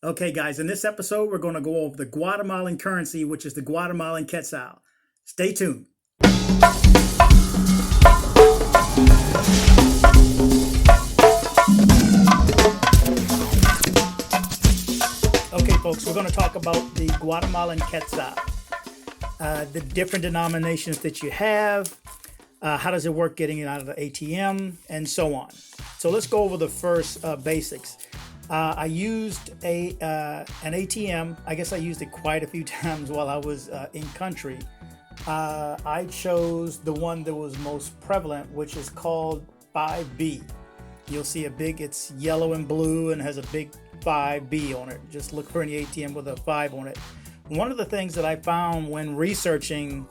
Okay, guys, in this episode, we're going to go over the Guatemalan currency, which is the Guatemalan Quetzal. Stay tuned. Okay, folks, we're going to talk about the Guatemalan Quetzal, the different denominations that you have, how does it work getting it out of the ATM, and so on. So let's go over the first basics. I used an ATM. I guess I used it quite a few times while I was in country. I chose the one that was most prevalent, which is called 5B. You'll see it's yellow and blue and has a big 5B on it. Just look for any ATM with a 5 on it. One of the things that I found when researching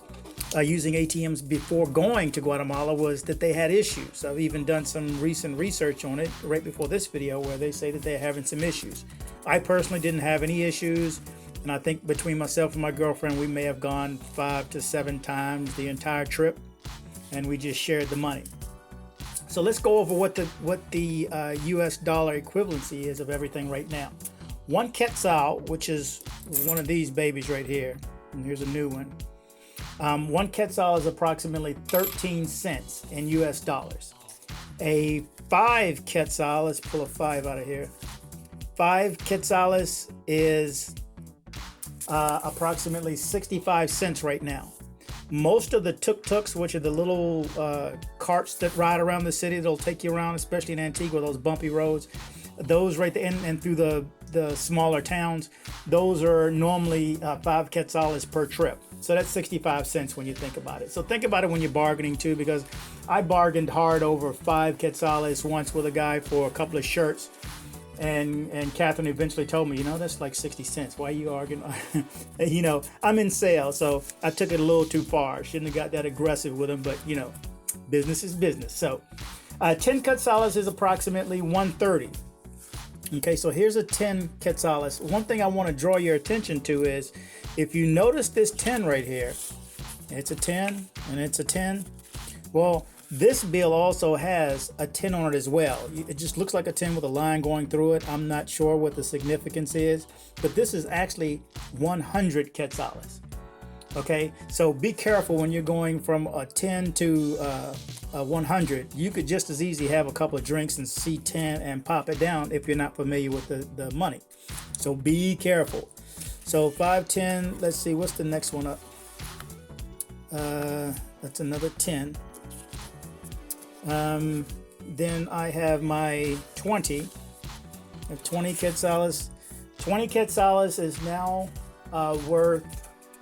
using ATMs before going to Guatemala was that they had issues. I've even done some recent research on it right before this video where they say that they're having some issues. I personally didn't have any issues, and I think between myself and my girlfriend we may have gone 5 to 7 times the entire trip, and we just shared the money. So let's go over what the US dollar equivalency is of everything right now. One Quetzal, which is one of these babies right here, and here's a new one. One Quetzal is approximately 13 cents in US dollars. A 5 Quetzal, let's pull a 5 out of here. 5 Quetzales is approximately 65 cents right now. Most of the tuk-tuks, which are the little carts that ride around the city, that'll take you around, especially in Antigua, those bumpy roads, those right there, and through the smaller towns, those are normally 5 Quetzales per trip. So that's 65 cents when you think about it. So think about it when you're bargaining too, because I bargained hard over 5 Quetzales once with a guy for a couple of shirts. And Catherine eventually told me, that's like 60 cents. Why are you arguing? I'm in sales, so I took it a little too far. Shouldn't have got that aggressive with him, but business is business. So 10 Quetzales is approximately 130. Okay, so here's a 10 Quetzales. One thing I want to draw your attention to is, if you notice this 10 right here, it's a 10 and it's a 10. Well, this bill also has a 10 on it as well. It just looks like a 10 with a line going through it. I'm not sure what the significance is, but this is actually 100 Quetzales. Okay, so be careful when you're going from a 10 to a 100. You could just as easy have a couple of drinks and see 10 and pop it down if you're not familiar with the money. So be careful. So 5, 10, let's see, what's the next one up? That's another 10. Then I have my 20. 20 Quetzales. 20 Quetzales is now worth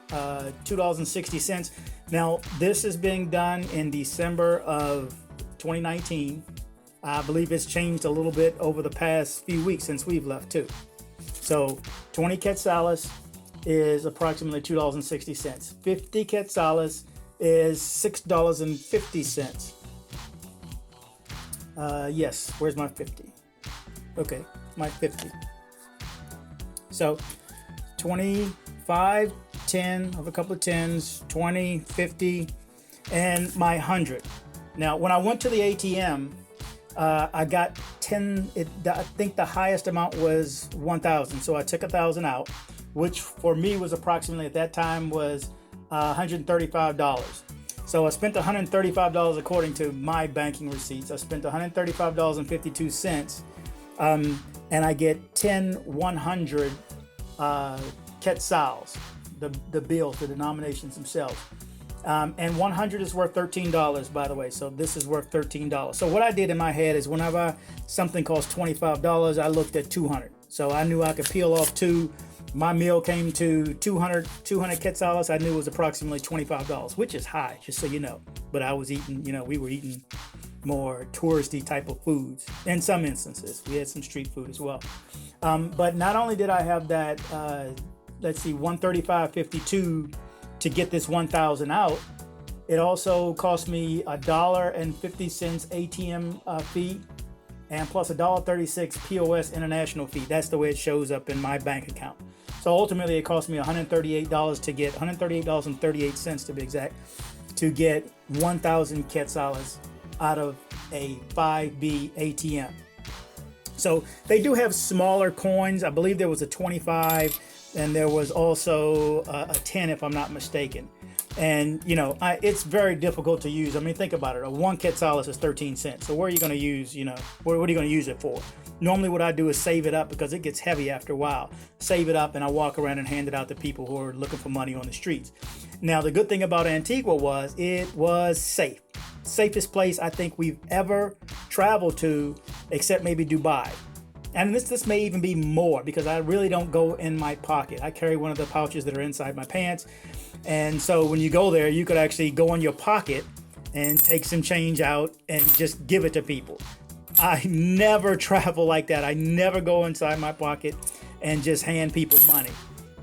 $2.60. Now, this is being done in December of 2019. I believe it's changed a little bit over the past few weeks since we've left too. So 20 Quetzales is approximately $2.60. 50 Quetzales is $6.50. Yes, where's my 50? Okay, my 50. So 25, 10, I have a couple of 10s, 20, 50, and my 100. Now, when I went to the ATM, I got 10, I think the highest amount was 1,000. So I took 1,000 out, which for me was approximately at that time was $135. So I spent $135 according to my banking receipts. I spent $135.52, and I get 10 100 Quetzals, the bills, the denominations themselves. And 100 is worth $13, by the way. So this is worth $13. So what I did in my head is whenever something costs $25, I looked at 200. So I knew I could peel off 2. My meal came to 200 Quetzales. I knew it was approximately $25, which is high, just so you know. But I was eating, we were eating more touristy type of foods. In some instances, we had some street food as well. But not only did I have that, let's see, 135.52 to get this 1,000 out, it also cost me $1.50 ATM fee, and plus $1.36 POS international fee. That's the way it shows up in my bank account. So ultimately, it cost me $138 to get $138.38 to be exact, to get 1,000 Quetzales out of a 5B ATM. So they do have smaller coins. I believe there was a 25 and there was also a 10 if I'm not mistaken. And you know, it's very difficult to use. I mean, think about it. A 1 Quetzales is 13 cents. So where are you going to use, you know, what are you going to use it for? Normally what I do is save it up because it gets heavy after a while. Save it up and I walk around and hand it out to people who are looking for money on the streets. Now, the good thing about Antigua was it was safe. Safest place I think we've ever traveled to, except maybe Dubai. And this may even be more because I really don't go in my pocket. I carry one of the pouches that are inside my pants. And so when you go there, you could actually go in your pocket and take some change out and just give it to people. I never travel like that. I never go inside my pocket and just hand people money.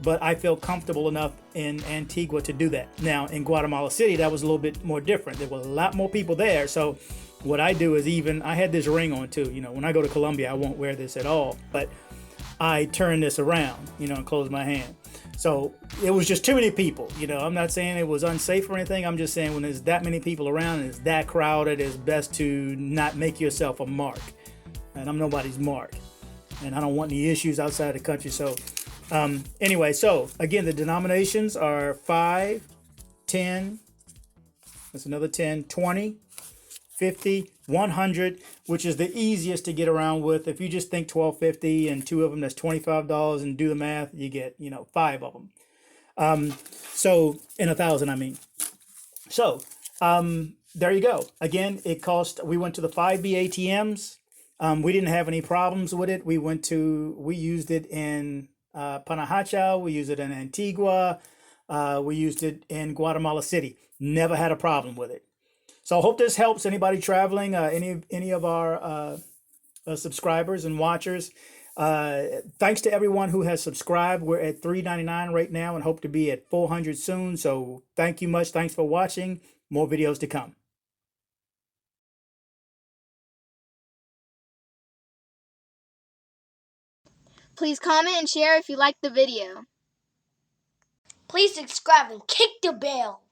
But I feel comfortable enough in Antigua to do that. Now, in Guatemala City, that was a little bit more different. There were a lot more people there. So what I do is I had this ring on too. You know, when I go to Colombia, I won't wear this at all. But I turn this around, you know, and close my hand. So it was just too many people. You know, I'm not saying it was unsafe or anything. I'm just saying when there's that many people around and it's that crowded, it's best to not make yourself a mark. And I'm nobody's mark. And I don't want any issues outside the country. So anyway, so again, the denominations are 5, 10, that's another 10, 20, 50, 100, which is the easiest to get around with. If you just think 12.50 and 2 of them, that's $25, and do the math, you get, you know, 5 of them. So in 1,000, I mean. So there you go. Again, we went to the 5B ATMs. We didn't have any problems with it. We used it in Panahacha, we used it in Antigua, we used it in Guatemala City. Never had a problem with it. So I hope this helps anybody traveling, any of our subscribers and watchers. Thanks to everyone who has subscribed. We're at $3.99 right now and hope to be at 400 soon. So thank you much. Thanks for watching. More videos to come. Please comment and share if you liked the video. Please subscribe and kick the bell.